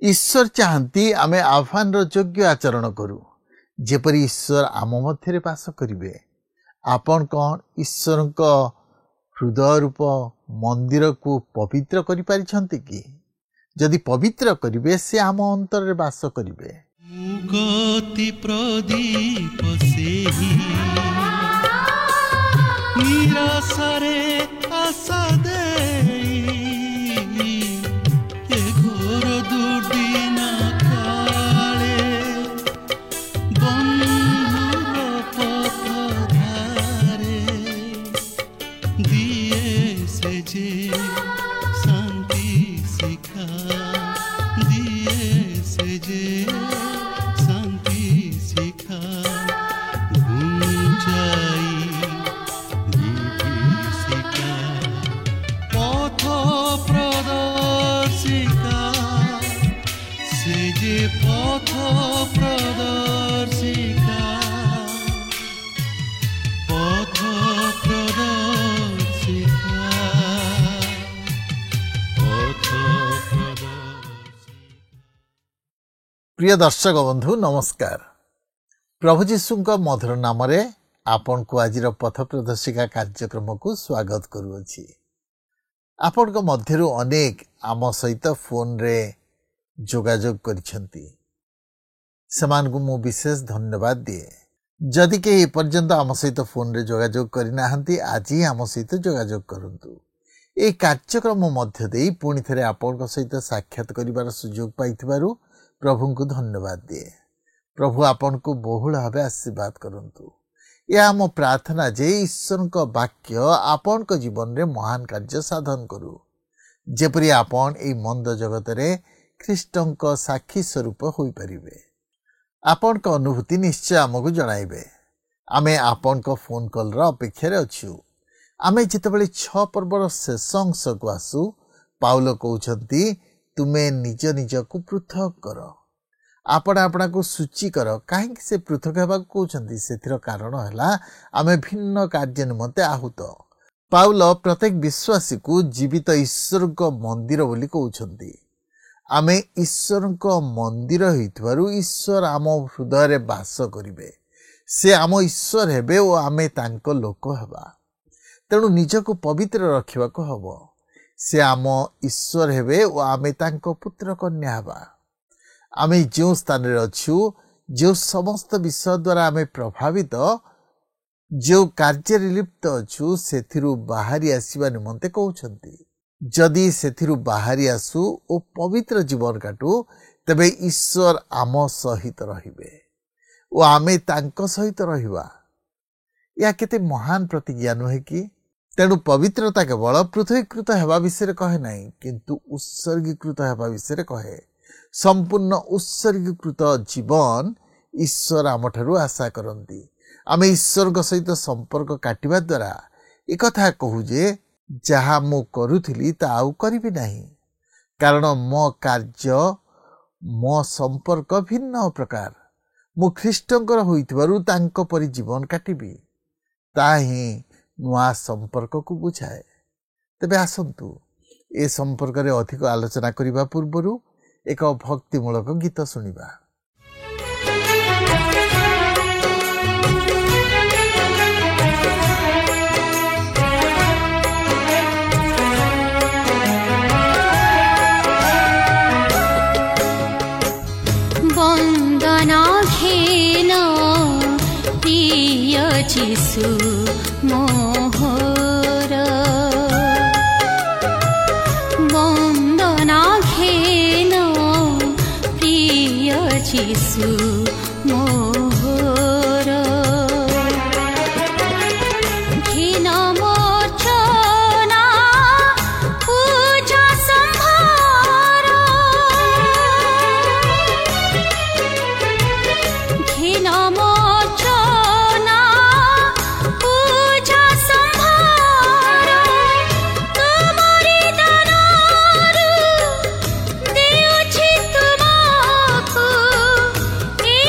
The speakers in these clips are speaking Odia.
ईश्वर चाहती आमे आह्वान योग्य आचरण करू जेपरी ईश्वर आम मध्य बास करिवे। आपण कौन ईश्वर हृदय रूप मंदिर को पवित्र करि पारिछंती कि? जदि पवित्र करिवे से आम अंतर रे बास करिवे। गति प्रदीप सेही निराशरे आशा देई ए घोर दुर्दिन काले बंधुर पथ धारे दिए से जे शांति शिखा दिए से जे प्रिय दर्शक बंधु नमस्कार। प्रभु जीशु मधुर नाम रे आपण को आज पथ प्रदर्शिका कार्यक्रम को स्वागत करुछि। आपण को मध्यरु अनेक आम सहित फोन रे जोगाजोग करिसेंती, समान को मु विशेष धन्यवाद दिए। जदि के ए पर्यंत आम सहित फोन रे जोगाजोग करिना हंती आज ही आम सहित जोगाजोग करंतु। ए कार्यक्रम मध्य देई पुणी थरे आपण को सहित साक्षात करिवार सुयोग पाइथिबारु प्रभु को धन्यवाद दिए। प्रभु आपण को बहुल भाव आशीर्वाद करंतु। यह आम प्रार्थना जे ईश्वर को वाक्य आपण को जीवन रे महान कार्य साधन करू, जेपरि आपण ए मंद जगत रे ख्रीष्टन को साक्षी स्वरूप होई परिबे। आपण को अनुभूति निश्चय आमको जणाइबे। आमे आपण को फोन कॉल रा अपेक्षा रे अछु। आमे जितेबेले 6 पर्वर शेष अंश को आसु, पाउल कहउछंती तुमे निज निज को पृथक कर, आपण आपना को सूची कर। कहीं से पृथक हेबा कहउछंती सेथिर कारण हला आमे भिन्न कार्य निमंते आहुत। पाउल प्रत्येक विश्वासी को जीवित ईश्वर को मंदिर बोली कहउछंती। आमे ईश्वर को मंदिर होइतबारु ईश्वर आम हृदय रे बास करिवे। से आम ईश्वर हेबे ओ आमे तांको लोक हेबा। तेणु निजको पवित्र रखिबा को हबो। से आम ईश्वर हेबे ओ आमे तांको पुत्र कन्या हेबा। आमे जो स्थान रे अछु, जो समस्त विषय द्वारा आमे प्रभावित, जो कार्य लिप्त अछु सेथिरु बाहरी आसीबा निमंते कहउछंती। जदि सेथिरु बाहरी आसु ओ पवित्र जीवन काटू, तबे ईश्वर आम सहित रहिबे ओ आमे तांको सहित रहिबा। या केते महान प्रतिज्ञा नुहे कि? तेणु पवित्रता केवल पृथ्वीकृत हेबा विषय कहे नहीं, किंतु उत्सर्गीकृत हेबा विषय कहे। संपूर्ण उत्सर्गीकृत जीवन ईश्वर आमठारु आशा करंती। आमे ईश्वर को सहित संपर्क काटिबा द्वारा एक कथा कहू जे जहा मु करुथिली ता आउ करिबि नाही, कारण मो कार्य मो संपर्क भिन्न प्रकार। मु ख्रीष्टंकर होइतबारु तांको परि जीवन काटिबि, ताही नुआ संपर्क को बुझाए। तबे आसंतु ए संपर्क रे अधिक आलोचना करिबा पूर्वरु एक भक्तिमूलक गीत सुनिबा। वंदना घेन प्रिय जीशु मोहर, वंदना घेन प्रिय जीशु मोहर। घेन मोचना पूजा संभार, घेन मोचना पूजा संभार। तुमरी दानरु देउछि तुमको ए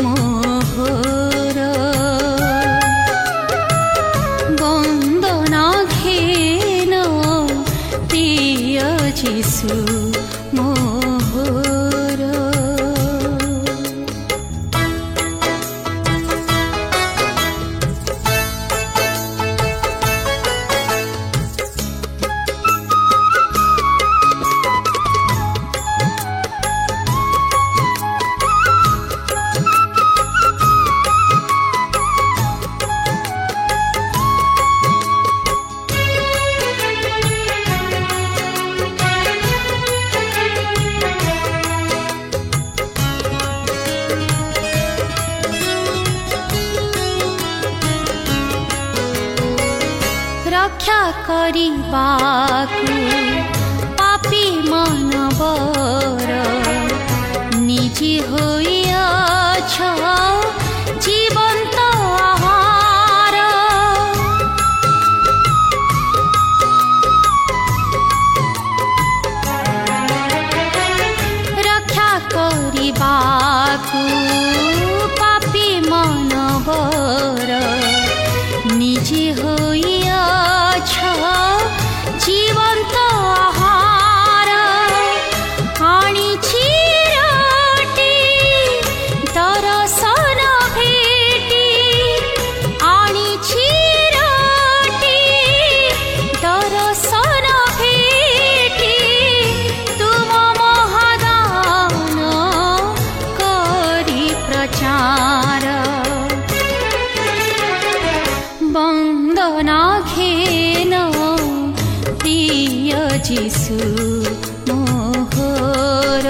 মোহর বন্দনা ঘেন প্রিয় যিশু মোহর। ରକ୍ଷା କରିବାକୁ ପାପୀ ମାନବର ନିଜେ ହୋଇଅଛ ଜୀବନ୍ତ ଆହାର। ରକ୍ଷା କରିବାକୁ ପାପୀ ମାନବର ନିଜେ ହୋଇଅଛ ଜୀବନ୍ତ ଆହାର। ଆଣିଛି ରୋଟି ଦର୍ଶନ ଭେଟି, ଆଣିଛି ରୋଟି ଦର୍ଶନ ଭେଟି, ତୁମ ମହାଦାନ କରି ପ୍ରଚାର। বন্দনা ঘেন প্রিয় যিশু মোহর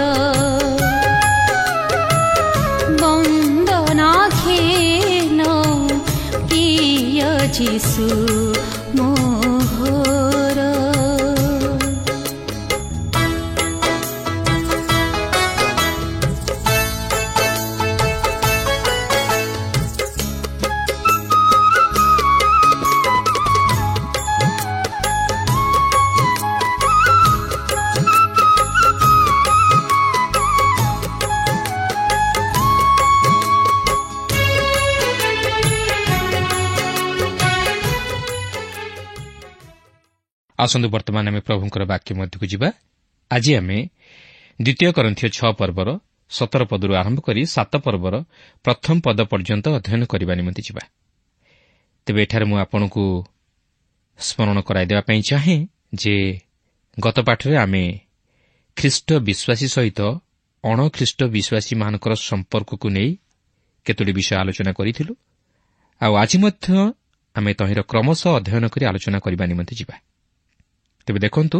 বন্দনা ঘেন প্রিয় যিশু মোহর। ଆସନ୍ତୁ ବର୍ତ୍ତମାନ ଆମେ ପ୍ରଭୁଙ୍କର ବାକ୍ୟ ମଧ୍ୟକୁ ଯିବା। ଆଜି ଆମେ 2 କରିନ୍ଥିୟ 6 ପର୍ବର 17 ପଦରୁ ଆରମ୍ଭ କରି 7 ପର୍ବର ପ୍ରଥମ ପଦ ପର୍ଯ୍ୟନ୍ତ ଅଧ୍ୟୟନ କରିବା ନିମନ୍ତେ ଯିବା। ତେବେ ଏଠାରେ ମୁଁ ଆପଣଙ୍କୁ ସ୍ମରଣ କରାଇଦେବା ପାଇଁ ଚାହେଁ ଯେ ଗତ ପାଠରେ ଆମେ ଖ୍ରୀଷ୍ଟ ବିଶ୍ୱାସୀ ସହିତ ଅଣଖ୍ରୀଷ୍ଟ ବିଶ୍ୱାସୀମାନଙ୍କର ସମ୍ପର୍କକୁ ନେଇ କେତୋଟି ବିଷୟ ଆଲୋଚନା କରିଥିଲୁ। ଆଉ ଆଜି ମଧ୍ୟ ଆମେ ତହିଁର କ୍ରମଶଃ ଅଧ୍ୟୟନ କରି ଆଲୋଚନା କରିବା ନିମନ୍ତେ ଯିବା। ତେବେ ଦେଖନ୍ତୁ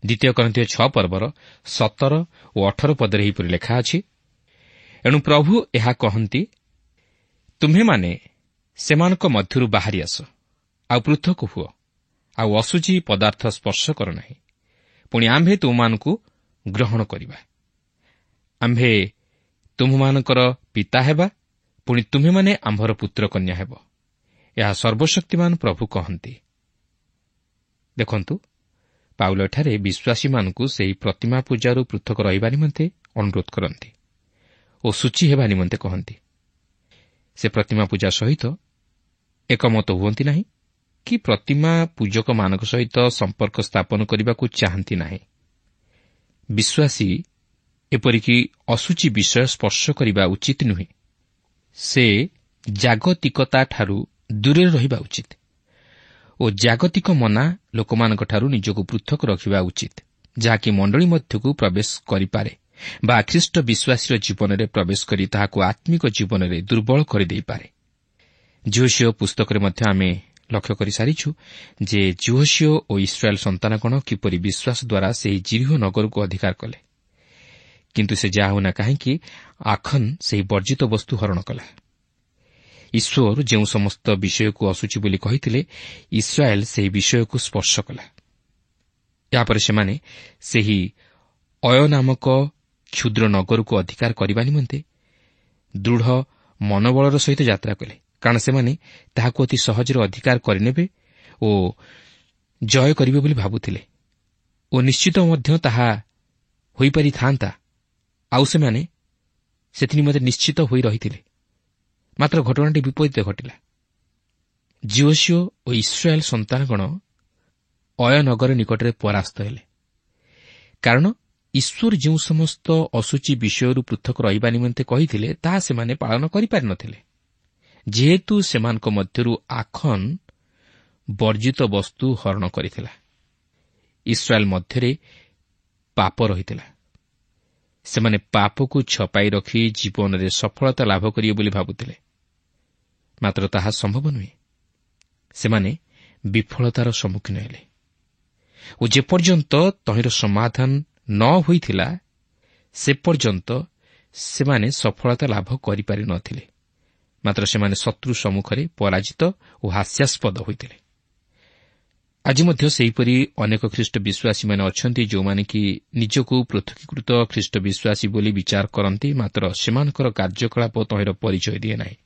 2 କରିନ୍ଥିୟ 6 ପର୍ବର 17 ଓ 18 ପଦରେ ଏହିପରି ଲେଖା ଅଛି, ଏଣୁ ପ୍ରଭୁ ଏହା କହନ୍ତି, ତୁମ୍ଭେମାନେ ସେମାନଙ୍କ ମଧ୍ୟରୁ ବାହାରି ଆସ, ଆଉ ପୃଥକ ହୁଅ, ଆଉ ଅଶୁଚି ପଦାର୍ଥ ସ୍ପର୍ଶ କର ନାହିଁ। ପୁଣି ଆମ୍ଭେ ତୁମମାନଙ୍କୁ ଗ୍ରହଣ କରିବା। ଆମ୍ଭେ ତୁମ୍ଭମାନଙ୍କର ପିତା ହେବା, ପୁଣି ତୁମ୍ଭେମାନେ ଆମ୍ଭର ପୁତ୍ରକନ୍ୟା ହେବ। ଏହା ସର୍ବଶକ୍ତିମାନ ପ୍ରଭୁ କହନ୍ତି। ଦେଖନ୍ତୁ, ପାଉଲ ଏଠାରେ ବିଶ୍ୱାସୀମାନଙ୍କୁ ସେହି ପ୍ରତିମା ପୂଜାରୁ ପୃଥକ ରହିବା ନିମନ୍ତେ ଅନୁରୋଧ କରନ୍ତି ଓ ସୂଚୀ ହେବା ନିମନ୍ତେ କହନ୍ତି। ସେ ପ୍ରତିମା ପୂଜା ସହିତ ଏକମତ ହୁଅନ୍ତି ନାହିଁ କି ପ୍ରତିମା ପୂଜକମାନଙ୍କ ସହିତ ସମ୍ପର୍କ ସ୍ଥାପନ କରିବାକୁ ଚାହାନ୍ତି ନାହିଁ। ବିଶ୍ୱାସୀ ଏପରିକି ଅଶୁଚି ବିଷୟ ସ୍ପର୍ଶ କରିବା ଉଚିତ ନୁହେଁ। ସେ ଜାଗତିକତାଠାରୁ ଦୂରରେ ରହିବା ଉଚିତ ଓ ଜାଗତିକ ମନା ଲୋକମାନଙ୍କଠାରୁ ନିଜକୁ ପୃଥକ ରଖିବା ଉଚିତ, ଯାହାକି ମଣ୍ଡଳୀ ମଧ୍ୟକୁ ପ୍ରବେଶ କରିପାରେ ବା ଖ୍ରୀଷ୍ଟ ବିଶ୍ୱାସୀର ଜୀବନରେ ପ୍ରବେଶ କରି ତାହାକୁ ଆତ୍ମିକ ଜୀବନରେ ଦୁର୍ବଳ କରିଦେଇପାରେ। ଯୋଶିଓ ପୁସ୍ତକରେ ମଧ୍ୟ ଆମେ ଲକ୍ଷ୍ୟ କରିସାରିଛୁ ଯେ ଯୋଶିଓ ଓ ଇସ୍ରାଏଲ୍ ସନ୍ତାନଗଣ କିପରି ବିଶ୍ୱାସ ଦ୍ୱାରା ସେହି ଜିରିହ ନଗରକୁ ଅଧିକାର କଲେ। କିନ୍ତୁ ସେ ଯାହା ହେଉନା କାହିଁକି ଆଖନ୍ ସେହି ବର୍ଜିତ ବସ୍ତୁ ହରଣ କଲା। ଈଶ୍ୱର ଯେଉଁ ସମସ୍ତ ବିଷୟକୁ ଅଶୁଚି ବୋଲି କହିଥିଲେ, ଇସ୍ରାଏଲ୍ ସେହି ବିଷୟକୁ ସ୍ପର୍ଶ କଲା। ଏହାପରେ ସେମାନେ ସେହି ଅୟ ନାମକ କ୍ଷୁଦ୍ର ନଗରକୁ ଅଧିକାର କରିବା ନିମନ୍ତେ ଦୃଢ଼ ମନୋବଳର ସହିତ ଯାତ୍ରା କଲେ, କାରଣ ସେମାନେ ତାହାକୁ ଅତି ସହଜରେ ଅଧିକାର କରିନେବେ ଓ ଜୟ କରିବେ ବୋଲି ଭାବୁଥିଲେ ଓ ନିଶ୍ଚିତ ମଧ୍ୟ ତାହା ହୋଇପାରିଥାନ୍ତା। ଆଉ ସେମାନେ ସେଥିନିମନ୍ତେ ନିଶ୍ଚିତ ହୋଇ ରହିଥିଲେ। ମାତ୍ର ଘଟଣାଟି ବିପରୀତ ଘଟିଲା। ଜିଓସିଓ ଓ ଇସ୍ରାଏଲ୍ ସନ୍ତାନଗଣ ଅୟନଗର ନିକଟରେ ପରାସ୍ତ ହେଲେ। କାରଣ ଈଶ୍ୱର ଯେଉଁ ସମସ୍ତ ଅଶୁଚି ବିଷୟରୁ ପୃଥକ ରହିବା ନିମନ୍ତେ କହିଥିଲେ ତାହା ସେମାନେ ପାଳନ କରିପାରିନଥିଲେ। ଯେହେତୁ ସେମାନଙ୍କ ମଧ୍ୟରୁ ଆଖନ ବର୍ଜିତ ବସ୍ତୁ ହରଣ କରିଥିଲା, ଇସ୍ରାଏଲ୍ ମଧ୍ୟରେ ପାପ ରହିଥିଲା। ସେମାନେ ପାପକୁ ଛପାଇ ରଖି ଜୀବନରେ ସଫଳତା ଲାଭ କରିବେ ବୋଲି ଭାବୁଥିଲେ। ମାତ୍ର ତାହା ସମ୍ଭବ ନୁହେଁ। ସେମାନେ ବିଫଳତାର ସମ୍ମୁଖୀନ ହେଲେ ଓ ଯେପର୍ଯ୍ୟନ୍ତ ତହିଁର ସମାଧାନ ନ ହୋଇଥିଲା ସେ ପର୍ଯ୍ୟନ୍ତ ସେମାନେ ସଫଳତା ଲାଭ କରିପାରି ନ ଥିଲେ। ମାତ୍ର ସେମାନେ ଶତ୍ରୁ ସମ୍ମୁଖରେ ପରାଜିତ ଓ ହାସ୍ୟାସ୍ପଦ ହୋଇଥିଲେ। ଆଜି ମଧ୍ୟ ସେହିପରି ଅନେକ ଖ୍ରୀଷ୍ଟ ବିଶ୍ୱାସୀମାନେ ଅଛନ୍ତି ଯେଉଁମାନେ କି ନିଜକୁ ପୃଥକୀକୃତ ଖ୍ରୀଷ୍ଟ ବିଶ୍ୱାସୀ ବୋଲି ବିଚାର କରନ୍ତି, ମାତ୍ର ସେମାନଙ୍କର କାର୍ଯ୍ୟକଳାପ ତହିଁର ପରିଚୟ ଦିଏ ନାହିଁ।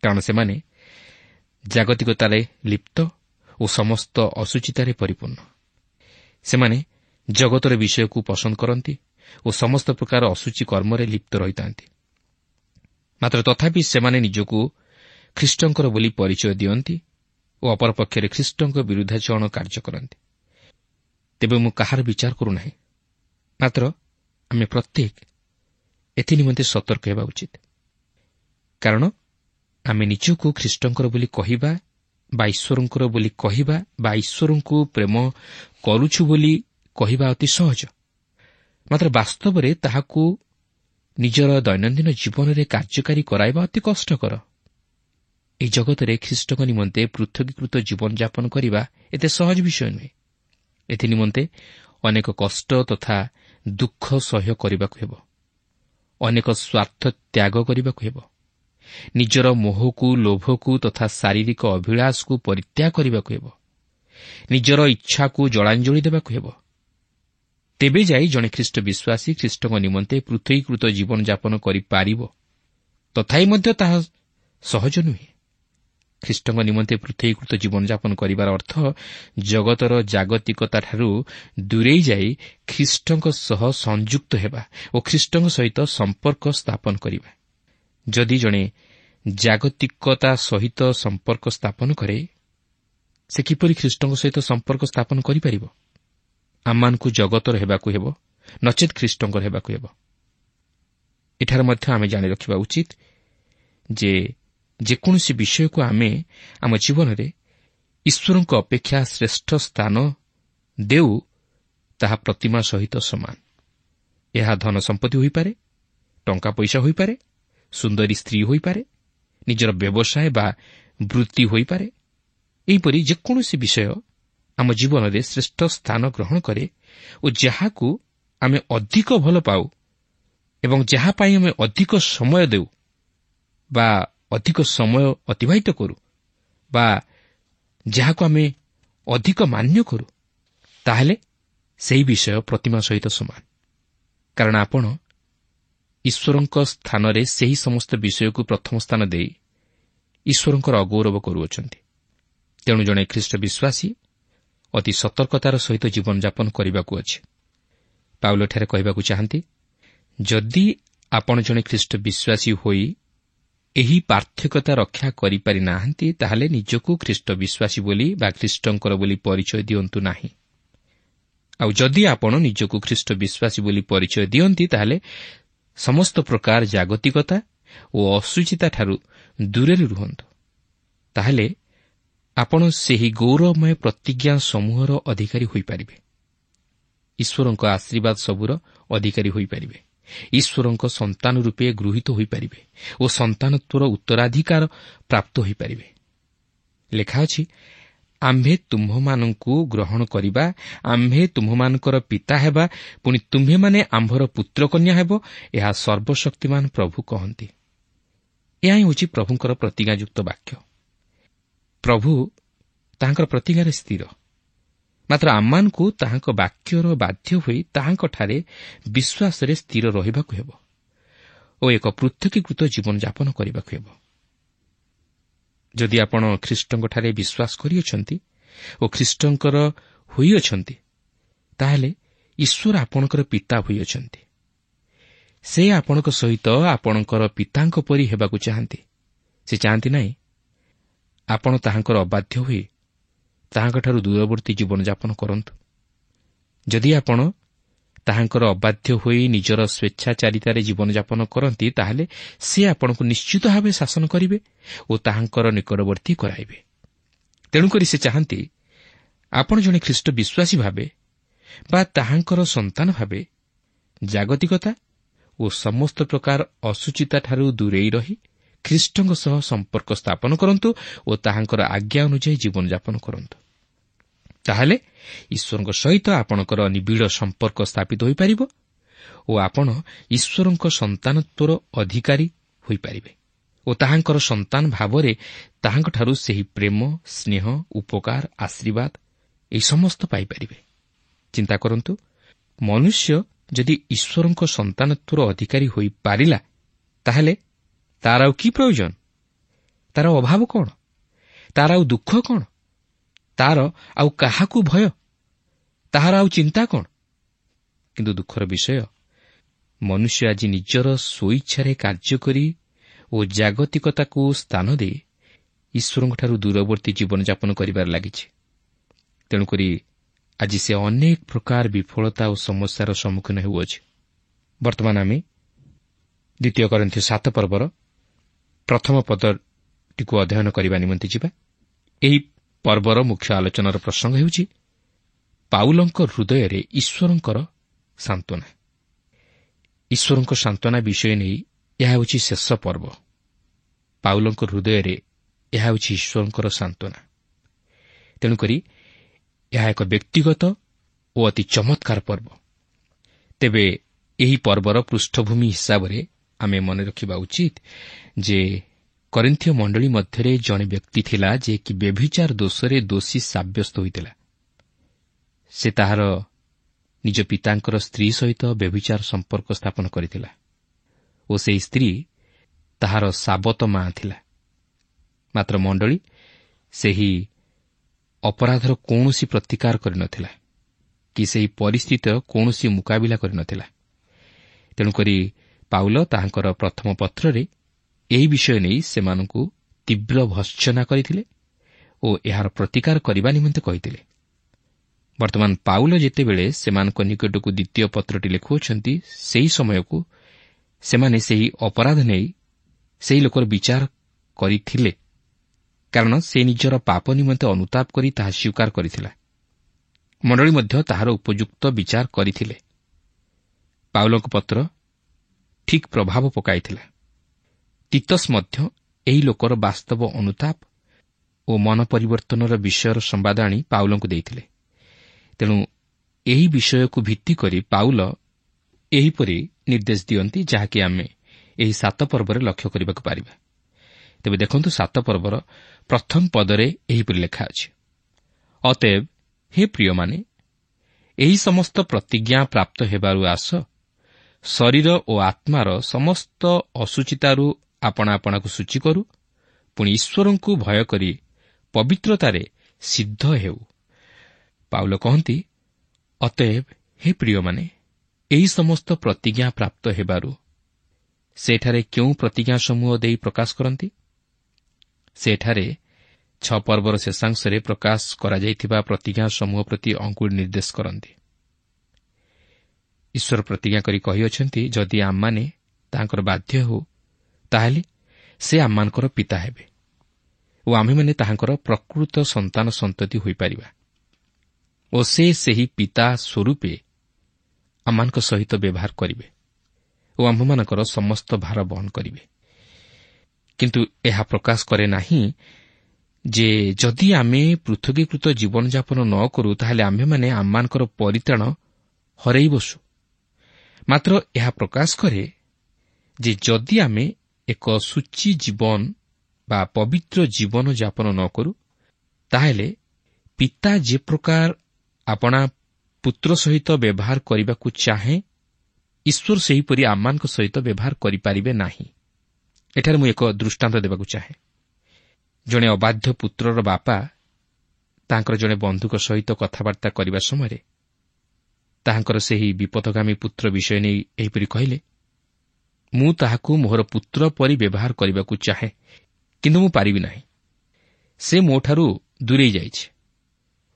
କାରଣ ସେମାନେ ଜାଗତିକତାରେ ଲିପ୍ତ ଓ ସମସ୍ତ ଅଶୁଚିତାରେ ପରିପୂର୍ଣ୍ଣ। ସେମାନେ ଜଗତର ବିଷୟକୁ ପସନ୍ଦ କରନ୍ତି ଓ ସମସ୍ତ ପ୍ରକାର ଅଶୁଚି କର୍ମରେ ଲିପ୍ତ ରହିଥାନ୍ତି। ମାତ୍ର ତଥାପି ସେମାନେ ନିଜକୁ ଖ୍ରୀଷ୍ଟଙ୍କର ବୋଲି ପରିଚୟ ଦିଅନ୍ତି ଓ ଅପରପକ୍ଷରେ ଖ୍ରୀଷ୍ଟଙ୍କ ବିରୁଦ୍ଧାଚରଣ କାର୍ଯ୍ୟ କରନ୍ତି। ତେବେ ମୁଁ କାହାର ବିଚାର କରୁନାହିଁ, ମାତ୍ର ଆମେ ପ୍ରତ୍ୟେକ ଏଥିନିମନ୍ତେ ସତର୍କ ହେବା ଉଚିତ। କାରଣ ଆମେ ନିଜକୁ ଖ୍ରୀଷ୍ଟଙ୍କର ବୋଲି କହିବା ବା ଈଶ୍ୱରଙ୍କର ବୋଲି କହିବା ବା ଈଶ୍ୱରଙ୍କୁ ପ୍ରେମ କରୁଛୁ ବୋଲି କହିବା ଅତି ସହଜ, ମାତ୍ର ବାସ୍ତବରେ ତାହାକୁ ନିଜର ଦୈନନ୍ଦିନ ଜୀବନରେ କାର୍ଯ୍ୟକାରୀ କରାଇବା ଅତି କଷ୍ଟକର। ଏହି ଜଗତରେ ଖ୍ରୀଷ୍ଟଙ୍କ ନିମନ୍ତେ ପୃଥକୀକୃତ ଜୀବନଯାପନ କରିବା ଏତେ ସହଜ ବିଷୟ ନୁହେଁ। ଏଥିନିମନ୍ତେ ଅନେକ କଷ୍ଟ ତଥା ଦୁଃଖ ସହ୍ୟ କରିବାକୁ ହେବ। ଅନେକ ସ୍ୱାର୍ଥ ତ୍ୟାଗ କରିବାକୁ ହେବ। ନିଜର ମୋହକୁ, ଲୋଭକୁ ତଥା ଶାରୀରିକ ଅଭିଳାଷକୁ ପରିତ୍ୟାଗ କରିବାକୁ ହେବ। ନିଜର ଇଚ୍ଛାକୁ ଜଳାଞ୍ଜଳି ଦେବାକୁ ହେବ। ତେବେ ଯାଇ ଜଣେ ଖ୍ରୀଷ୍ଟ ବିଶ୍ୱାସୀ ଖ୍ରୀଷ୍ଟଙ୍କ ନିମନ୍ତେ ପୃଥକୀକୃତ ଜୀବନଯାପନ କରିପାରିବ। ତଥାପି ମଧ୍ୟ ତାହା ସହଜ ନୁହେଁ। ଖ୍ରୀଷ୍ଟଙ୍କ ନିମନ୍ତେ ପୃଥକୀକୃତ ଜୀବନଯାପନ କରିବାର ଅର୍ଥ ଜଗତର ଜାଗତିକତାଠାରୁ ଦୂରେଇ ଯାଇ ଖ୍ରୀଷ୍ଟଙ୍କ ସହ ସଂଯୁକ୍ତ ହେବା ଓ ଖ୍ରୀଷ୍ଟଙ୍କ ସହିତ ସମ୍ପର୍କ ସ୍ଥାପନ କରିବା। ଯଦି ଜଣେ ଜାଗତିକତା ସହିତ ସମ୍ପର୍କ ସ୍ଥାପନ କରେ, ସେ କିପରି ଖ୍ରୀଷ୍ଟଙ୍କ ସହିତ ସମ୍ପର୍କ ସ୍ଥାପନ କରିପାରିବ? ଆମମାନଙ୍କୁ ଜଗତର ହେବାକୁ ହେବ, ନଚେତ୍ ଖ୍ରୀଷ୍ଟଙ୍କର ହେବାକୁ ହେବ। ଏଠାରେ ମଧ୍ୟ ଆମେ ଜାଣି ରଖିବା ଉଚିତ ଯେ ଯେକୌଣସି ବିଷୟକୁ ଆମେ ଆମ ଜୀବନରେ ଈଶ୍ୱରଙ୍କ ଅପେକ୍ଷା ଶ୍ରେଷ୍ଠ ସ୍ଥାନ ଦେଉ, ତାହା ପ୍ରତିମା ସହିତ ସମାନ। ଏହା ଧନ ସମ୍ପତ୍ତି ହୋଇପାରେ, ଟଙ୍କା ପଇସା ହୋଇପାରେ, ସୁନ୍ଦରୀ ସ୍ତ୍ରୀ ହୋଇପାରେ, ନିଜର ବ୍ୟବସାୟ ବା ବୃତ୍ତି ହୋଇପାରେ। ଏହିପରି ଯେକୌଣସି ବିଷୟ ଆମ ଜୀବନରେ ଶ୍ରେଷ୍ଠ ସ୍ଥାନ ଗ୍ରହଣ କରେ ଓ ଯାହାକୁ ଆମେ ଅଧିକ ଭଲ ପାଉ ଏବଂ ଯାହା ପାଇଁ ଆମେ ଅଧିକ ସମୟ ଦେଉ ବା ଅଧିକ ସମୟ ଅତିବାହିତ କରୁ ବା ଯାହାକୁ ଆମେ ଅଧିକ ମାନ୍ୟ କରୁ, ତାହେଲେ ସେହି ବିଷୟ ପ୍ରତିମା ସହିତ ସମାନ। କାରଣ ଆପଣ ଈଶ୍ୱରଙ୍କ ସ୍ଥାନରେ ସେହି ସମସ୍ତ ବିଷୟକୁ ପ୍ରଥମ ସ୍ଥାନ ଦେଇ ଈଶ୍ୱରଙ୍କର ଅଗୌରବ କରୁଅଛନ୍ତି। ତେଣୁ ଜଣେ ଖ୍ରୀଷ୍ଟ ବିଶ୍ୱାସୀ ଅତି ସତର୍କତାର ସହିତ ଜୀବନଯାପନ କରିବାକୁ ଅଛି। ପାଉଲ ଏଠାରେ କହିବାକୁ ଚାହାନ୍ତି, ଯଦି ଆପଣ ଜଣେ ଖ୍ରୀଷ୍ଟ ବିଶ୍ୱାସୀ ହୋଇ ଏହି ପାର୍ଥକ୍ୟତା ରକ୍ଷା କରିପାରି ନାହାନ୍ତି, ତାହେଲେ ନିଜକୁ ଖ୍ରୀଷ୍ଟ ବିଶ୍ୱାସୀ ବୋଲି ବା ଖ୍ରୀଷ୍ଟଙ୍କର ବୋଲି ପରିଚୟ ଦିଅନ୍ତୁ ନାହିଁ। ଆଉ ଯଦି ଆପଣ ନିଜକୁ ଖ୍ରୀଷ୍ଟ ବିଶ୍ୱାସୀ ବୋଲି ପରିଚୟ ଦିଅନ୍ତି, ତାହେଲେ ସମସ୍ତ ପ୍ରକାର ଜାଗତିକତା ଓ ଅଶୁଚିତାଠାରୁ ଦୂରରେ ରୁହନ୍ତୁ। ତାହେଲେ ଆପଣ ସେହି ଗୌରବମୟ ପ୍ରତିଜ୍ଞା ସମୂହର ଅଧିକାରୀ ହୋଇପାରିବେ। ଈଶ୍ୱରଙ୍କ ଆଶୀର୍ବାଦ ସବୁର ଅଧିକାରୀ ହୋଇପାରିବେ। ଈଶ୍ୱରଙ୍କ ସନ୍ତାନ ରୂପେ ଗୃହୀତ ହୋଇପାରିବେ ଓ ସନ୍ତାନତ୍ୱର ଉତ୍ତରାଧିକାର ପ୍ରାପ୍ତ ହୋଇପାରିବେ। ଲେଖା ଅଛି, ଆମ୍ଭେ ତୁମ୍ଭମାନଙ୍କୁ ଗ୍ରହଣ କରିବା, ଆମ୍ଭେ ତୁମ୍ଭମାନଙ୍କର ପିତା ହେବା, ପୁଣି ତୁମ୍ଭେମାନେ ଆମ୍ଭର ପୁତ୍ରକନ୍ୟା ହେବ, ଏହା ସର୍ବଶକ୍ତିମାନ ପ୍ରଭୁ କହନ୍ତି। ଏହା ହିଁ ହେଉଛି ପ୍ରଭୁଙ୍କର ପ୍ରତିଜ୍ଞାଯୁକ୍ତ ବାକ୍ୟ। ପ୍ରଭୁ ତାହାଙ୍କର ପ୍ରତିଜ୍ଞାରେ ସ୍ଥିର, ମାତ୍ର ଆମମାନଙ୍କୁ ତାହାଙ୍କ ବାକ୍ୟର ବାଧ୍ୟ ହୋଇ ତାହାଙ୍କଠାରେ ବିଶ୍ୱାସରେ ସ୍ଥିର ରହିବାକୁ ହେବ ଓ ଏକ ପୃଥକୀକୃତ ଜୀବନଯାପନ କରିବାକୁ ହେବ। ଯଦି ଆପଣ ଖ୍ରୀଷ୍ଟଙ୍କଠାରେ ବିଶ୍ୱାସ କରିଅଛନ୍ତି ଓ ଖ୍ରୀଷ୍ଟଙ୍କର ହୋଇଅଛନ୍ତି, ତାହେଲେ ଈଶ୍ୱର ଆପଣଙ୍କର ପିତା ହୋଇଅଛନ୍ତି। ସେ ଆପଣଙ୍କ ସହିତ ଆପଣଙ୍କର ପିତାଙ୍କ ପରି ହେବାକୁ ଚାହାନ୍ତି। ସେ ଚାହାନ୍ତି ନାହିଁ ଆପଣ ତାହାଙ୍କର ଅବାଧ୍ୟ ହୋଇ ତାହାଙ୍କଠାରୁ ଦୂରବର୍ତ୍ତୀ ଜୀବନଯାପନ କରନ୍ତୁ। ଯଦି ଆପଣ ତାହାଙ୍କର ଅବାଧ୍ୟ ହୋଇ ନିଜର ସ୍ୱେଚ୍ଛାଚାରିତାରେ ଜୀବନଯାପନ କରନ୍ତି, ତାହେଲେ ସେ ଆପଣଙ୍କୁ ନିଶ୍ଚିତ ଭାବେ ଶାସନ କରିବେ ଓ ତାହାଙ୍କର ନିକଟବର୍ତ୍ତୀ କରାଇବେ। ତେଣୁକରି ସେ ଚାହାନ୍ତି ଆପଣ ଜଣେ ଖ୍ରୀଷ୍ଟ ବିଶ୍ୱାସୀ ଭାବେ ବା ତାହାଙ୍କର ସନ୍ତାନ ଭାବେ ଜାଗତିକତା ଓ ସମସ୍ତ ପ୍ରକାର ଅଶୁଚିତାଠାରୁ ଦୂରେଇ ରହି ଖ୍ରୀଷ୍ଟଙ୍କ ସହ ସମ୍ପର୍କ ସ୍ଥାପନ କରନ୍ତୁ ଓ ତାହାଙ୍କର ଆଜ୍ଞା ଅନୁଯାୟୀ ଜୀବନଯାପନ କରନ୍ତୁ। ତାହେଲେ ଈଶ୍ୱରଙ୍କ ସହିତ ଆପଣଙ୍କର ନିବିଡ଼ ସମ୍ପର୍କ ସ୍ଥାପିତ ହୋଇପାରିବ ଓ ଆପଣ ଈଶ୍ୱରଙ୍କ ସନ୍ତାନତ୍ୱର ଅଧିକାରୀ ହୋଇପାରିବେ ଓ ତାହାଙ୍କର ସନ୍ତାନ ଭାବରେ ତାହାଙ୍କଠାରୁ ସେହି ପ୍ରେମ, ସ୍ନେହ, ଉପକାର, ଆଶୀର୍ବାଦ ଏହି ସମସ୍ତ ପାଇପାରିବେ। ଚିନ୍ତା କରନ୍ତୁ, ମନୁଷ୍ୟ ଯଦି ଈଶ୍ୱରଙ୍କ ସନ୍ତାନତ୍ୱର ଅଧିକାରୀ ହୋଇପାରିଲା, ତାହେଲେ ତାର ଆଉ କି ପ୍ରୟୋଜନ? ତାର ଅଭାବ କ'ଣ? ତାର ଆଉ ଦୁଃଖ କ'ଣ? ତାର ଆଉ କାହାକୁ ଭୟ? ତାହାର ଆଉ ଚିନ୍ତା କ'ଣ? କିନ୍ତୁ ଦୁଃଖର ବିଷୟ, ମନୁଷ୍ୟ ଆଜି ନିଜର ସ୍ୱଇଚ୍ଛାରେ କାର୍ଯ୍ୟ କରି ଓ ଜାଗତିକତାକୁ ସ୍ଥାନ ଦେଇ ଈଶ୍ୱରଙ୍କଠାରୁ ଦୂରବର୍ତ୍ତୀ ଜୀବନଯାପନ କରିବାରେ ଲାଗିଛି। ତେଣୁକରି ଆଜି ସେ ଅନେକ ପ୍ରକାର ବିଫଳତା ଓ ସମସ୍ୟାର ସମ୍ମୁଖୀନ ହେଉଅଛି। ବର୍ତ୍ତମାନ ଆମେ 2 କରିନ୍ଥିୟ 7 ପର୍ବର ପ୍ରଥମ ପଦଟିକୁ ଅଧ୍ୟୟନ କରିବା ନିମନ୍ତେ ଯିବା। ଏହି ପର୍ବର ମୁଖ୍ୟ ଆଲୋଚନାର ପ୍ରସଙ୍ଗ ହେଉଛି ପାଉଲଙ୍କ ହୃଦୟରେ ଈଶ୍ୱରଙ୍କର ସାନ୍ତ୍ୱନା। ଈଶ୍ୱରଙ୍କ ସାନ୍ତ୍ୱନା ବିଷୟ ନେଇ ଏହା ହେଉଛି ଶେଷ ପର୍ବ। ପାଉଲଙ୍କ ହୃଦୟରେ ଏହା ହେଉଛି ଈଶ୍ୱରଙ୍କର ସାନ୍ତ୍ୱନା। ତେଣୁକରି ଏହା ଏକ ବ୍ୟକ୍ତିଗତ ଓ ଅତି ଚମତ୍କାର ପର୍ବ। ତେବେ ଏହି ପର୍ବର ପୃଷ୍ଠଭୂମି ହିସାବରେ ଆମେ ମନେ ରଖିବା ଉଚିତ ଯେ କରିନ୍ଥୀୟ ମଣ୍ଡଳୀ ମଧ୍ୟରେ ଜଣେ ବ୍ୟକ୍ତି ଥିଲା ଯେ କି ବ୍ୟଭିଚାର ଦୋଷରେ ଦୋଷୀ ସାବ୍ୟସ୍ତ ହୋଇଥିଲା। ସେ ତାହାର ନିଜ ପିତାଙ୍କର ସ୍ତ୍ରୀ ସହିତ ବ୍ୟଭିଚାର ସମ୍ପର୍କ ସ୍ଥାପନ କରିଥିଲା ଓ ସେହି ସ୍ତ୍ରୀ ତାହାର ସାବତ ମା ଥିଲା। ମାତ୍ର ମଣ୍ଡଳୀ ସେହି ଅପରାଧର କୌଣସି ପ୍ରତିକାର କରିନଥିଲା କି ସେହି ପରିସ୍ଥିତିର କୌଣସି ମୁକାବିଲା କରିନଥିଲା। ତେଣୁକରି ପାଉଲ ତାହାଙ୍କର ପ୍ରଥମ ପତ୍ରରେ ଏହି ବିଷୟ ନେଇ ସେମାନଙ୍କୁ ତୀବ୍ର ଭର୍ତ୍ସନା କରିଥିଲେ ଓ ଏହାର ପ୍ରତିକାର କରିବା ନିମନ୍ତେ କହିଥିଲେ। ବର୍ତ୍ତମାନ ପାଉଲ ଯେତେବେଳେ ସେମାନଙ୍କ ନିକଟକୁ ଦ୍ୱିତୀୟ ପତ୍ରଟି ଲେଖୁଅଛନ୍ତି, ସେହି ସମୟକୁ ସେମାନେ ସେହି ଅପରାଧ ନେଇ ସେହି ଲୋକର ବିଚାର କରିଥିଲେ, କାରଣ ସେ ନିଜର ପାପ ନିମନ୍ତେ ଅନୁତାପ କରି ତାହା ସ୍ୱୀକାର କରିଥିଲା। ମଣ୍ଡଳୀ ମଧ୍ୟ ତାହାର ଉପଯୁକ୍ତ ବିଚାର କରିଥିଲେ। ପାଉଲଙ୍କ ପତ୍ର ଠିକ୍ ପ୍ରଭାବ ପକାଇଥିଲା। ତିତସ୍ ମଧ୍ୟ ଏହି ଲୋକର ବାସ୍ତବ ଅନୁତାପ ଓ ମନ ପରିବର୍ତ୍ତନର ବିଷୟର ସମ୍ବାଦ ଆଣି ପାଉଲଙ୍କୁ ଦେଇଥିଲେ। ତେଣୁ ଏହି ବିଷୟକୁ ଭିତ୍ତି କରି ପାଉଲ ଏହିପରି ନିର୍ଦ୍ଦେଶ ଦିଅନ୍ତି, ଯାହାକି ଆମେ ଏହି 7 ପର୍ବରେ ଲକ୍ଷ୍ୟ କରିବାକୁ ପାରିବା। ତେବେ ଦେଖନ୍ତୁ, 7 ପର୍ବର ପ୍ରଥମ ପଦରେ ଏହିପରି ଲେଖା ଅଛି, ଅତଏବ ହେ ପ୍ରିୟମାନେ, ଏହି ସମସ୍ତ ପ୍ରତିଜ୍ଞା ପ୍ରାପ୍ତ ହେବାରୁ ଆସ, ଶରୀର ଓ ଆତ୍ମାର ସମସ୍ତ ଅଶୁଚିତାରୁ ଆପଣା ଆପଣାକୁ ଶୁଚି କରୁ, ପୁଣି ଈଶ୍ୱରଙ୍କୁ ଭୟ କରି ପବିତ୍ରତାରେ ସିଦ୍ଧ ହେଉ। ପାଉଲ କହନ୍ତି, ଅତଏବ ହେ ପ୍ରିୟମାନେ, ଏହି ସମସ୍ତ ପ୍ରତିଜ୍ଞା ପ୍ରାପ୍ତ ହେବାରୁ। ସେଠାରେ କେଉଁ ପ୍ରତିଜ୍ଞା ସମୂହ ଦେଇ ପ୍ରକାଶ କରନ୍ତି? ସେଠାରେ 6 ପର୍ବର ଶେଷାଂଶରେ ପ୍ରକାଶ କରାଯାଇଥିବା ପ୍ରତିଜ୍ଞା ସମୂହ ପ୍ରତି ଅଙ୍ଗୁଳି ନିର୍ଦ୍ଦେଶ କରନ୍ତି। ଈଶ୍ୱର ପ୍ରତିଜ୍ଞା କରି କହିଅଛନ୍ତି, ଯଦି ଆମମାନେ ତାହାଙ୍କର ବାଧ୍ୟ ହେଉ, ତାହେଲେ ସେ ଆମମାନଙ୍କର ପିତା ହେବେ ଓ ଆମ୍ଭେମାନେ ତାହାଙ୍କର ପ୍ରକୃତ ସନ୍ତାନ ସନ୍ତତି ହୋଇପାରିବା ଓ ସେ ସେହି ପିତା ସ୍ୱରୂପେ ଆମମାନଙ୍କ ସହିତ ବ୍ୟବହାର କରିବେ ଓ ଆମ୍ଭମାନଙ୍କର ସମସ୍ତ ଭାର ବହନ କରିବେ। କିନ୍ତୁ ଏହା ପ୍ରକାଶ କରେ ନାହିଁ ଯେ ଯଦି ଆମେ ପୃଥକୀକୃତ ଜୀବନଯାପନ ନ କରୁ, ତାହେଲେ ଆମ୍ଭେମାନେ ଆମମାନଙ୍କର ପରିତ୍ରାଣ ହରାଇ ବସୁ। ମାତ୍ର ଏହା ପ୍ରକାଶ କରେ ଯେ ଯଦି ଆମେ ଏକ ସୂଚୀ ଜୀବନ ବା ପବିତ୍ର ଜୀବନଯାପନ ନ କରୁ, ତାହେଲେ ପିତା ଯେ ପ୍ରକାର ଆପଣା ପୁତ୍ର ସହିତ ବ୍ୟବହାର କରିବାକୁ ଚାହେଁ, ଈଶ୍ୱର ସେହିପରି ଆମମାନଙ୍କ ସହିତ ବ୍ୟବହାର କରିପାରିବେ ନାହିଁ। ଏଠାରେ ମୁଁ ଏକ ଦୃଷ୍ଟାନ୍ତ ଦେବାକୁ ଚାହେଁ। ଜଣେ ଅବାଧ୍ୟ ପୁତ୍ରର ବାପା ତାଙ୍କର ଜଣେ ବନ୍ଧୁଙ୍କ ସହିତ କଥାବାର୍ତ୍ତା କରିବା ସମୟରେ ତାହାଙ୍କର ସେହି ବିପଥଗାମୀ ପୁତ୍ର ବିଷୟ ନେଇ ଏହିପରି କହିଲେ, ମୁଁ ତାହାକୁ ମୋହର ପୁତ୍ର ପରି ବ୍ୟବହାର କରିବାକୁ ଚାହେଁ, କିନ୍ତୁ ମୁଁ ପାରିବି ନାହିଁ। ସେ ମୋଠାରୁ ଦୂରେଇ ଯାଇଛି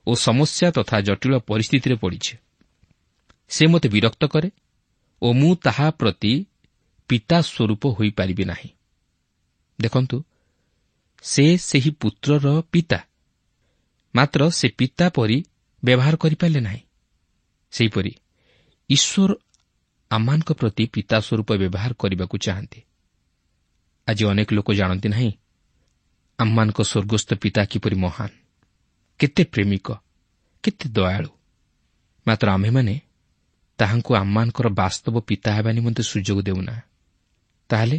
ଓ ସମସ୍ୟା ତଥା ଜଟିଳ ପରିସ୍ଥିତିରେ ପଡ଼ିଛି। ସେ ମୋତେ ବିରକ୍ତ କରେ ଓ ମୁଁ ତାହା ପ୍ରତି ପିତା ସ୍ୱରୂପ ହୋଇପାରିବି ନାହିଁ। ଦେଖନ୍ତୁ, ସେ ସେହି ପୁତ୍ରର ପିତା, ମାତ୍ର ସେ ପିତା ପରି ବ୍ୟବହାର କରିପାରିଲେ ନାହିଁ। ସେହିପରି ଈଶ୍ୱର ଆମମାନଙ୍କ ପ୍ରତି ପିତା ସ୍ୱରୂପ ବ୍ୟବହାର କରିବାକୁ ଚାହାନ୍ତି। ଆଜି ଅନେକ ଲୋକ ଜାଣନ୍ତି ନାହିଁ ଆମମାନଙ୍କ ସ୍ୱର୍ଗସ୍ଥ ପିତା କିପରି ମହାନ, କେତେ ପ୍ରେମିକ, କେତେ ଦୟାଳୁ। ମାତ୍ର ଆମ୍ଭେମାନେ ତାହାଙ୍କୁ ଆମମାନଙ୍କର ବାସ୍ତବ ପିତା ହେବା ନିମନ୍ତେ ସୁଯୋଗ ଦେଉନା। ତାହେଲେ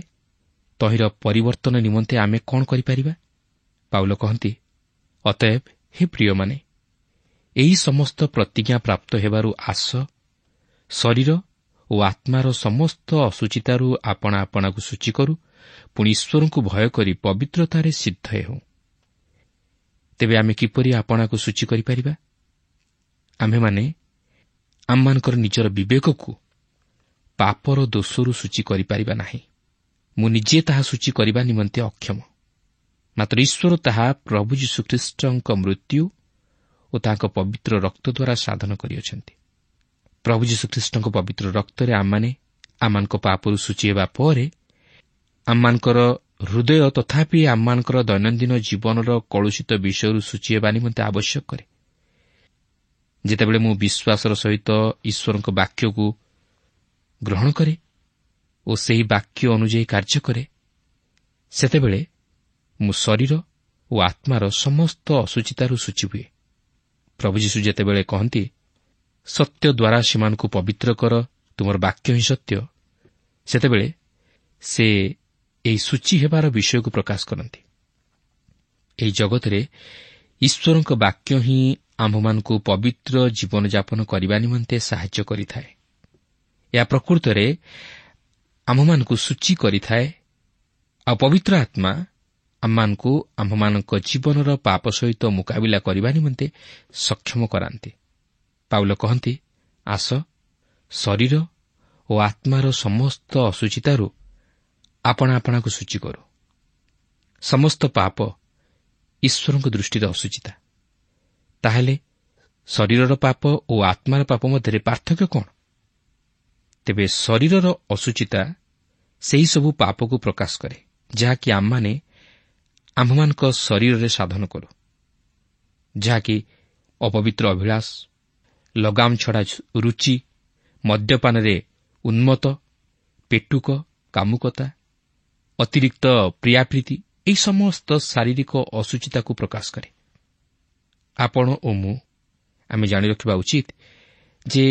ତହିଁର ପରିବର୍ତ୍ତନ ନିମନ୍ତେ ଆମେ କ'ଣ କରିପାରିବା? ପାଉଲ କହନ୍ତି, ଅତଏବ ହେ ପ୍ରିୟମାନେ, ଏହି ସମସ୍ତ ପ୍ରତିଜ୍ଞା ପ୍ରାପ୍ତ ହେବାରୁ ଆସ, ଶରୀର ଓ ଆତ୍ମାର ସମସ୍ତ ଅସୁଚିତାରୁ ଆପଣା ଆପଣାକୁ ସୂଚୀ କରୁ, ପୁଣି ଈଶ୍ୱରଙ୍କୁ ଭୟ କରି ପବିତ୍ରତାରେ ସିଦ୍ଧ ହେଉ। ତେବେ ଆମେ କିପରି ଆପଣାକୁ ସୂଚୀ କରିପାରିବା? ଆମ୍ଭେମାନେ ଆମମାନଙ୍କର ନିଜର ବିବେକକୁ ପାପର ଦୋଷରୁ ସୂଚୀ କରିପାରିବା ନାହିଁ। ମୁଁ ନିଜେ ତାହା ସୂଚୀ କରିବା ନିମନ୍ତେ ଅକ୍ଷମ। ମାତ୍ର ଈଶ୍ୱର ତାହା ପ୍ରଭୁ ଯୀଶୁଖ୍ରୀଷ୍ଟଙ୍କ ମୃତ୍ୟୁ ଓ ତାଙ୍କ ପବିତ୍ର ରକ୍ତ ଦ୍ୱାରା ସାଧନ କରିଅଛନ୍ତି। ପ୍ରଭୁ ଯୀଶୁଖ୍ରୀଷ୍ଟଙ୍କ ପବିତ୍ର ରକ୍ତରେ ଆମମାନେ ଆମମାନଙ୍କ ପାପରୁ ସୂଚୀ ହେବା ପରେ ଆମମାନଙ୍କର ହୃଦୟ ତଥାପି ଆମମାନଙ୍କର ଦୈନନ୍ଦିନ ଜୀବନର କଳୁଷିତ ବିଷୟରୁ ସୂଚୀ ହେବା ନିମନ୍ତେ ଆବଶ୍ୟକ କରେ। ଯେତେବେଳେ ମୁଁ ବିଶ୍ୱାସର ସହିତ ଈଶ୍ୱରଙ୍କ ବାକ୍ୟକୁ ଗ୍ରହଣ କରେ ଓ ସେହି ବାକ୍ୟ ଅନୁଯାୟୀ କାର୍ଯ୍ୟ କରେ, ସେତେବେଳେ ମୁଁ ଶରୀର ଓ ଆତ୍ମାର ସମସ୍ତ ଅସୁଚିତାରୁ ସୂଚୀ ହୁଏ। ପ୍ରଭୁ ଯୀଶୁ ଯେତେବେଳେ କହନ୍ତି, ସତ୍ୟ ଦ୍ୱାରା ସେମାନଙ୍କୁ ପବିତ୍ର କର, ତୁମର ବାକ୍ୟ ହିଁ ସତ୍ୟ, ସେତେବେଳେ ସେ ଏହି ସୂଚୀ ହେବାର ବିଷୟକୁ ପ୍ରକାଶ କରନ୍ତି। ଏହି ଜଗତରେ ଈଶ୍ୱରଙ୍କ ବାକ୍ୟ ହିଁ ଆମ୍ଭମାନଙ୍କୁ ପବିତ୍ର ଜୀବନଯାପନ କରିବା ନିମନ୍ତେ ସାହାଯ୍ୟ କରିଥାଏ। ଏହା ପ୍ରକୃତରେ ଆମ୍ଭମାନଙ୍କୁ ସୂଚୀ କରିଥାଏ, ଆଉ ପବିତ୍ର ଆତ୍ମା ଆମମାନଙ୍କୁ ଆମ୍ଭମାନଙ୍କ ଜୀବନର ପାପ ସହିତ ମୁକାବିଲା କରିବା ନିମନ୍ତେ ସକ୍ଷମ କରାନ୍ତି। ପାଉଲ କହନ୍ତି, ଆସ, ଶରୀର ଓ ଆତ୍ମାର ସମସ୍ତ ଅସୁଚିତାରୁ ଆପଣା ଆପଣାକୁ ସୂଚୀ କରୁ। ସମସ୍ତ ପାପ ଈଶ୍ୱରଙ୍କ ଦୃଷ୍ଟିରେ ଅସୁଚିତା। ତାହେଲେ ଶରୀରର ପାପ ଓ ଆତ୍ମାର ପାପ ମଧ୍ୟରେ ପାର୍ଥକ୍ୟ କ'ଣ? ତେବେ ଶରୀରର ଅସୁଚିତା ସେହିସବୁ ପାପକୁ ପ୍ରକାଶ କରେ, ଯାହାକି ଆମମାନେ ଆମ୍ଭମାନଙ୍କ ଶରୀରରେ ସାଧନ କରୁ, ଯାହାକି ଅପବିତ୍ର ଅଭିଳାଷ, ଲଗାମ ଛଡ଼ା ରୁଚି, ମଦ୍ୟପାନରେ ଉନ୍ମତ୍ତ, ପେଟୁକ, କାମୁକତା, ଅତିରିକ୍ତ ପ୍ରିୟାପ୍ରୀତି, ଏହି ସମସ୍ତ ଶାରୀରିକ ଅସୁଚିତାକୁ ପ୍ରକାଶ କରେ। ଆପଣ ଓ ମୁଁ ଆମେ ଜାଣି ରଖିବା ଉଚିତ ଯେ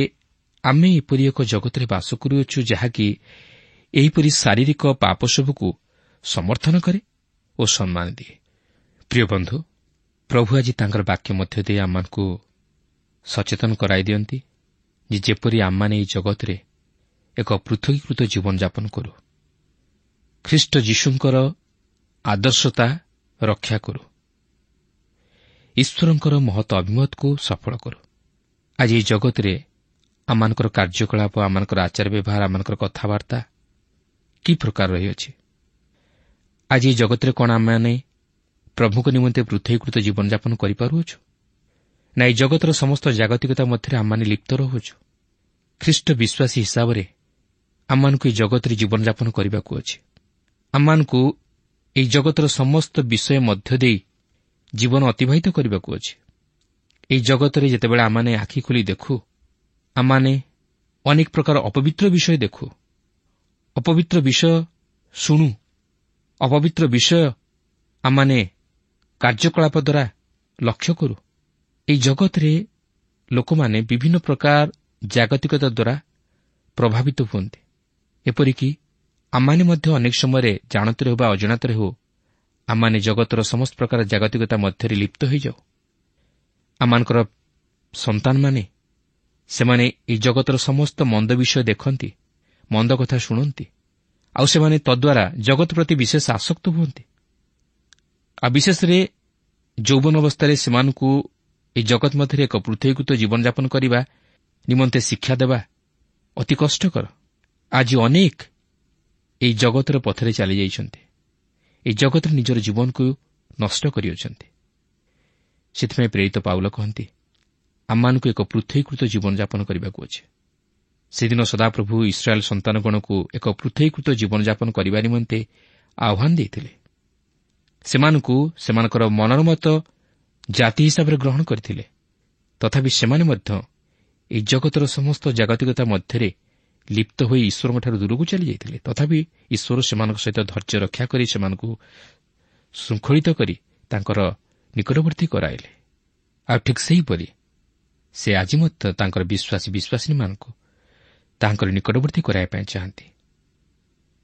ଆମେ ଏପରି ଏକ ଜଗତରେ ବାସ କରୁଅଛୁ, ଯାହାକି ଏହିପରି ଶାରୀରିକ ପାପ ସବୁକୁ ସମର୍ଥନ କରେ ଓ ସମ୍ମାନ ଦିଏ। ପ୍ରିୟ ବନ୍ଧୁ, ପ୍ରଭୁ ଆଜି ତାଙ୍କର ବାକ୍ୟ ମଧ୍ୟ ଦେଇ ଆମମାନଙ୍କୁ ସଚେତନ କରାଇ ଦିଅନ୍ତି ଯେ ଯେପରି ଆମମାନେ ଏହି ଜଗତରେ ଏକ ପୃଥକୀକୃତ ଜୀବନଯାପନ କରୁ, ଖ୍ରୀଷ୍ଟ ଯୀଶୁଙ୍କର ଆଦର୍ଶତା ରକ୍ଷା କରୁ, ଈଶ୍ୱରଙ୍କର ମହତ୍ ଅଭିମତକୁ ସଫଳ କରୁ। ଆଜି ଏହି ଜଗତରେ ଆମମାନଙ୍କର କାର୍ଯ୍ୟକଳାପ, ଆମମାନଙ୍କର ଆଚାର ବ୍ୟବହାର, ଆମମାନଙ୍କର କଥାବାର୍ତ୍ତା କି ପ୍ରକାର ରହିଅଛି? ଆଜି ଏହି ଜଗତରେ କ'ଣ ଆମମାନେ ପ୍ରଭୁଙ୍କ ନିମନ୍ତେ ପୃଥକୀକୃତ ଜୀବନଯାପନ କରିପାରୁଅଛୁ? ନା ଏହି ଜଗତର ସମସ୍ତ ଜାଗତିକତା ମଧ୍ୟରେ ଆମମାନେ ଲିପ୍ତ ରହୁଅଛୁ? ଖ୍ରୀଷ୍ଟ ବିଶ୍ୱାସୀ ହିସାବରେ ଆମମାନଙ୍କୁ ଏହି ଜଗତରେ ଜୀବନଯାପନ କରିବାକୁ ଅଛି। ଆମମାନଙ୍କୁ ଏହି ଜଗତର ସମସ୍ତ ବିଷୟ ମଧ୍ୟ ଦେଇ ଜୀବନ ଅତିବାହିତ କରିବାକୁ ଅଛି। ଏହି ଜଗତରେ ଯେତେବେଳେ ଆମମାନେ ଆଖି ଖୋଲି ଦେଖୁ, ଆମମାନେ ଅନେକ ପ୍ରକାର ଅପବିତ୍ର ବିଷୟ ଦେଖୁ, ଅପବିତ୍ର ବିଷୟ ଶୁଣୁ, ଅପବିତ୍ର ବିଷୟ ଆମମାନେ କାର୍ଯ୍ୟକଳାପ ଦ୍ୱାରା ଲକ୍ଷ୍ୟ କରୁ। ଏହି ଜଗତରେ ଲୋକମାନେ ବିଭିନ୍ନ ପ୍ରକାର ଜାଗତିକତା ଦ୍ୱାରା ପ୍ରଭାବିତ ହୁଅନ୍ତି। ଏପରିକି ଆମମାନେ ମଧ୍ୟ ଅନେକ ସମୟରେ ଜାଣତରେ ହେଉ ବା ଅଜାଣତରେ ହେଉ, ଆମମାନେ ଜଗତର ସମସ୍ତ ପ୍ରକାର ଜାଗତିକତା ମଧ୍ୟରେ ଲିପ୍ତ ହୋଇଯାଉ। ଆମମାନଙ୍କର ସନ୍ତାନମାନେ ସେମାନେ ଏହି ଜଗତର ସମସ୍ତ ମନ୍ଦ ବିଷୟ ଦେଖନ୍ତି, ମନ୍ଦ କଥା ଶୁଣନ୍ତି, ଆଉ ସେମାନେ ତଦ୍ୱାରା ଜଗତ ପ୍ରତି ବିଶେଷ ଆସକ୍ତ ହୁଅନ୍ତି। ଆଉ ବିଶେଷରେ ଯୌବନ ଅବସ୍ଥାରେ ସେମାନଙ୍କୁ ଏହି ଜଗତ ମଧ୍ୟରେ ଏକ ପୃଥକୀକୃତ ଜୀବନଯାପନ କରିବା ନିମନ୍ତେ ଶିକ୍ଷା ଦେବା ଅତି କଷ୍ଟକର। ଆଜି ଅନେକ ଏହି ଜଗତର ପଥରେ ଚାଲିଯାଇଛନ୍ତି, ଏହି ଜଗତରେ ନିଜର ଜୀବନକୁ ନଷ୍ଟ କରିଅଛନ୍ତି। ସେଥିପାଇଁ ପ୍ରେରିତ ପାଉଲ କହନ୍ତି, ଆମମାନଙ୍କୁ ଏକ ପୃଥକୀକୃତ ଜୀବନଯାପନ କରିବାକୁ ଅଛି। ସେଦିନ ସଦାପ୍ରଭୁ ଇସ୍ରାଏଲ୍ ସନ୍ତାନଗଣକୁ ଏକ ପୃଥକୀକୃତ ଜୀବନଯାପନ କରିବା ନିମନ୍ତେ ଆହ୍ୱାନ ଦେଇଥିଲେ। ସେମାନଙ୍କୁ ସେମାନଙ୍କର ମନର ମତ ଜାତି ହିସାବରେ ଗ୍ରହଣ କରିଥିଲେ। ତଥାପି ସେମାନେ ମଧ୍ୟ ଏହି ଜଗତର ସମସ୍ତ ଜାଗତିକତା ମଧ୍ୟରେ ଲିପ୍ତ ହୋଇ ଈଶ୍ୱରଙ୍କଠାରୁ ଦୂରକୁ ଚାଲିଯାଇଥିଲେ। ତଥାପି ଈଶ୍ୱର ସେମାନଙ୍କ ସହିତ ଧୈର୍ଯ୍ୟ ରକ୍ଷା କରି ସେମାନଙ୍କୁ ଶୃଙ୍ଖଳିତ କରି ତାଙ୍କର ନିକଟବର୍ତ୍ତୀ କରାଇଲେ। ଆଉ ଠିକ୍ ସେହିପରି ସେ ଆଜି ମଧ୍ୟ ତାଙ୍କର ବିଶ୍ୱାସୀମାନଙ୍କୁ ତାହାଙ୍କର ନିକଟବର୍ତ୍ତୀ କରାଇବା ପାଇଁ ଚାହାନ୍ତି।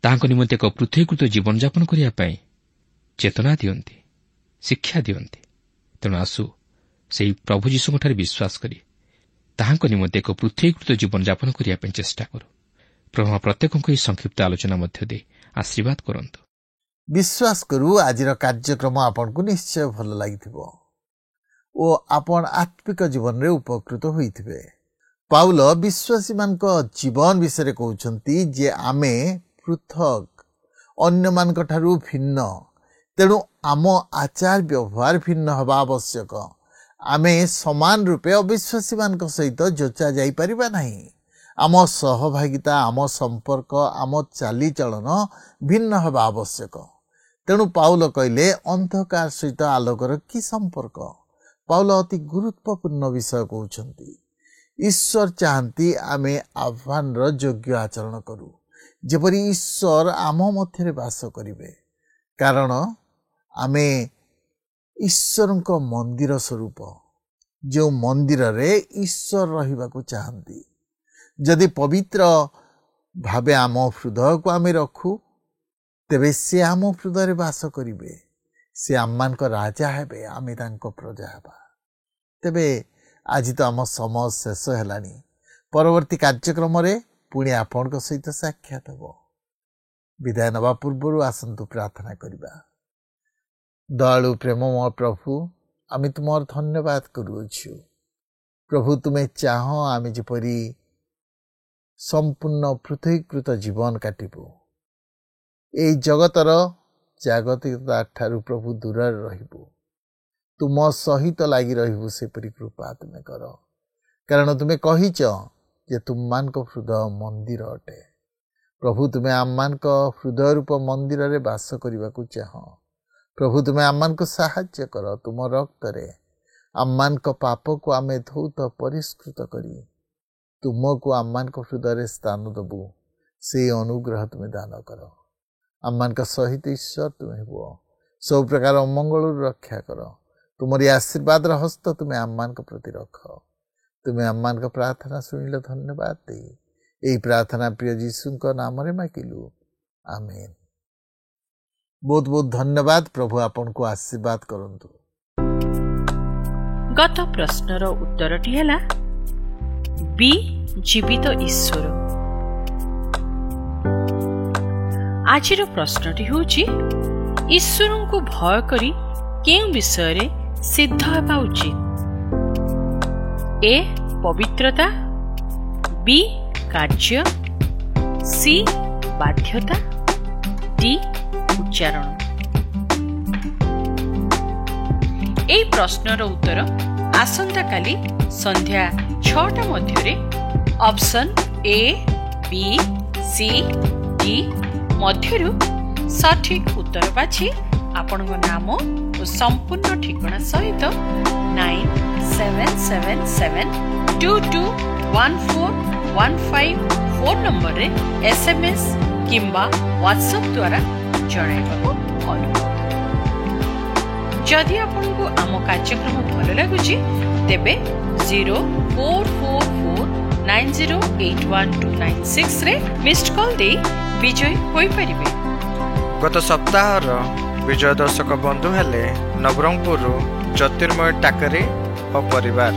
ତାହାଙ୍କ ନିମନ୍ତେ ଏକ ପୃଥକୀକୃତ ଜୀବନଯାପନ କରିବା ପାଇଁ ଚେତନା ଦିଅନ୍ତି, ଶିକ୍ଷା ଦିଅନ୍ତି। ତେଣୁ ଆସୁ ସେହି ପ୍ରଭୁ ଯୀଶୁଙ୍କଠାରେ ବିଶ୍ୱାସ କରି ତାହାଙ୍କ ନିମନ୍ତେ ଏକ ପୃଥକୀକୃତ ଜୀବନଯାପନ କରିବା ପାଇଁ ଚେଷ୍ଟା କରୁ। ପ୍ରଭୁ ପ୍ରତ୍ୟେକଙ୍କୁ ଏହି ସଂକ୍ଷିପ୍ତ ଆଲୋଚନା ମଧ୍ୟ ଦେଇ ଆଶୀର୍ବାଦ କରନ୍ତୁ। ବିଶ୍ୱାସ କରୁ ଆଜିର କାର୍ଯ୍ୟକ୍ରମ ଆପଣଙ୍କୁ ନିଶ୍ଚୟ ଭଲ ଲାଗିଥିବ ଓ ଆପଣ ଆତ୍ମିକ ଜୀବନରେ ଉପକୃତ ହୋଇଥିବେ। ପାଉଲ ବିଶ୍ୱାସୀମାନଙ୍କ ଜୀବନ ବିଷୟରେ କହୁଛନ୍ତି ଯେ ଆମେ ପୃଥକ, ଅନ୍ୟମାନଙ୍କଠାରୁ ଭିନ୍ନ। ତେଣୁ ଆମ ଆଚାର ବ୍ୟବହାର ଭିନ୍ନ ହେବା ଆବଶ୍ୟକ। ଆମେ ସମାନ ରୂପେ ଅବିଶ୍ୱାସୀମାନଙ୍କ ସହିତ ଯୋଚା ଯାଇପାରିବା ନାହିଁ। ଆମ ସହଭାଗିତା, ଆମ ସମ୍ପର୍କ, ଆମ ଚାଲିଚଳନ ଭିନ୍ନ ହେବା ଆବଶ୍ୟକ। ତେଣୁ ପାଉଲ କହିଲେ, ଅନ୍ଧକାର ସହିତ ଆଲୋକର କି ସମ୍ପର୍କ? ପାଉଲ ଅତି ଗୁରୁତ୍ୱପୂର୍ଣ୍ଣ ବିଷୟ କହୁଛନ୍ତି। ଈଶ୍ୱର ଚାହାନ୍ତି ଆମେ ଆହ୍ୱାନର ଯୋଗ୍ୟ ଆଚରଣ କରୁ, ଯେପରି ଈଶ୍ୱର ଆମ ମଧ୍ୟରେ ବାସ କରିବେ। କାରଣ ଆମେ ଈଶ୍ୱରଙ୍କ ମନ୍ଦିର ସ୍ୱରୂପ, ଯେଉଁ ମନ୍ଦିରରେ ଈଶ୍ୱର ରହିବାକୁ ଚାହାନ୍ତି। ଯଦି ପବିତ୍ର ଭାବେ ଆମ ହୃଦୟକୁ ଆମେ ରଖୁ, ତେବେ ସେ ଆମ ହୃଦୟରେ ବାସ କରିବେ। ସେ ଆମମାନଙ୍କ ରାଜା ହେବେ, ଆମେ ତାଙ୍କ ପ୍ରଜା ହେବା। ତେବେ ଆଜି ତ ଆମ ସମୟ ଶେଷ ହେଲାଣି। ପରବର୍ତ୍ତୀ କାର୍ଯ୍ୟକ୍ରମରେ ପୁଣି ଆପଣଙ୍କ ସହିତ ସାକ୍ଷାତ ହେବ। ବିଦାୟ ନେବା ପୂର୍ବରୁ ଆସନ୍ତୁ ପ୍ରାର୍ଥନା କରିବା। ଦୟାଳୁ ପ୍ରେମମୟ ପ୍ରଭୁ, ଆମେ ତୁମର ଧନ୍ୟବାଦ କରୁଅଛୁ। ପ୍ରଭୁ, ତୁମେ ଚାହ ଆମେ ଯେପରି ସମ୍ପୂର୍ଣ୍ଣ ପୃଥକୀକୃତ ଜୀବନ କାଟିବୁ, ଏହି ଜଗତର ଜାଗତିକତା ଠାରୁ ପ୍ରଭୁ ଦୂରରେ ରହିବୁ, ତୁମ ସହିତ ଲାଗି ରହିବୁ, ସେପରି କୃପା ତୁମେ କର। କାରଣ ତୁମେ କହିଛ ଯେ ତୁମମାନଙ୍କ ହୃଦୟ ମନ୍ଦିର ଅଟେ। ପ୍ରଭୁ, ତୁମେ ଆମମାନଙ୍କ ହୃଦୟ ରୂପ ମନ୍ଦିରରେ ବାସ କରିବାକୁ ଚାହ। ପ୍ରଭୁ, ତୁମେ ଆମମାନଙ୍କୁ ସାହାଯ୍ୟ କର। ତୁମ ରକ୍ତରେ ଆମମାନଙ୍କ ପାପକୁ ଆମେ ଧୌତ ପରିଷ୍କୃତ କରି ତୁମକୁ ଆମମାନଙ୍କ ହୃଦୟରେ ସ୍ଥାନ ଦେବୁ, ସେଇ ଅନୁଗ୍ରହ ତୁମେ ଦାନ କର। ଆମମାନଙ୍କ ସହିତ ଈଶ୍ୱର ତୁମେ ହୁଅ, ସବୁ ପ୍ରକାର ଅମଙ୍ଗଳରୁ ରକ୍ଷା କର। ତୁମରି ଆଶୀର୍ବାଦର ହସ୍ତ ତୁମେ ଆମମାନଙ୍କ ପ୍ରତି ରଖ। ତୁମେ ଆମମାନଙ୍କ ପ୍ରାର୍ଥନା ଶୁଣିଲ, ଧନ୍ୟବାଦ ଦେଇ ଏହି ପ୍ରାର୍ଥନା ପ୍ରିୟ ଯୀଶୁଙ୍କ ନାମରେ ମାଗିଲୁ, ଆମେନ୍। ବହୁତ ବହୁତ ଧନ୍ୟବାଦ। ପ୍ରଭୁ ଆପଣଙ୍କୁ ଆଶୀର୍ବାଦ କରନ୍ତୁ। ଗତ ପ୍ରଶ୍ନର ଉତ୍ତରଟି ହେଲା ବି, ଜୀବିତ ଈଶ୍ୱର। ଆଜିର ପ୍ରଶ୍ନଟି ହେଉଛି, ଈଶ୍ୱରଙ୍କୁ ଭୟ କରି କେଉଁ ବିଷୟରେ ସିଦ୍ଧ ହେବା ଉଚିତ? ଏ, ପବିତ୍ରତା, ବି, କାର୍ଯ୍ୟ, ସି, ବାଧ୍ୟତା, ଡି, ଉଚ୍ଚାରଣ। এই প্রশ্নর উত্তর আসন্তাকালি সন্ধ্যা 6টা মধ্যে option A, B, C, D মধ্যরু সঠিক উত্তর বাছি আপনার নাম ও সম্পূর্ণ ঠিকনা সহিত 9777221415 ফোন নম্বরে SMS কিংবা WhatsApp দ্বারা জଣାଇବାକୁ ଅନୁରୋଧ। ଯଦି ଆପଣଙ୍କୁ ଆମ କାର୍ଯ୍ୟକ୍ରମ ଭଲ ଲାଗୁଛି ତେବେ 0444908126ରେ ମିସ୍ଡ କଲ୍ ଦେଇ ବିଜୟୀ ହୋଇପାରିବେ। ଗତ ସପ୍ତାହର ବିଜୟ ଦର୍ଶକ ବନ୍ଧୁ ହେଲେ ନବରଙ୍ଗପୁରରୁ ଜ୍ୟୋତିର୍ମୟ ଟାକରେ ଓ ପରିବାର।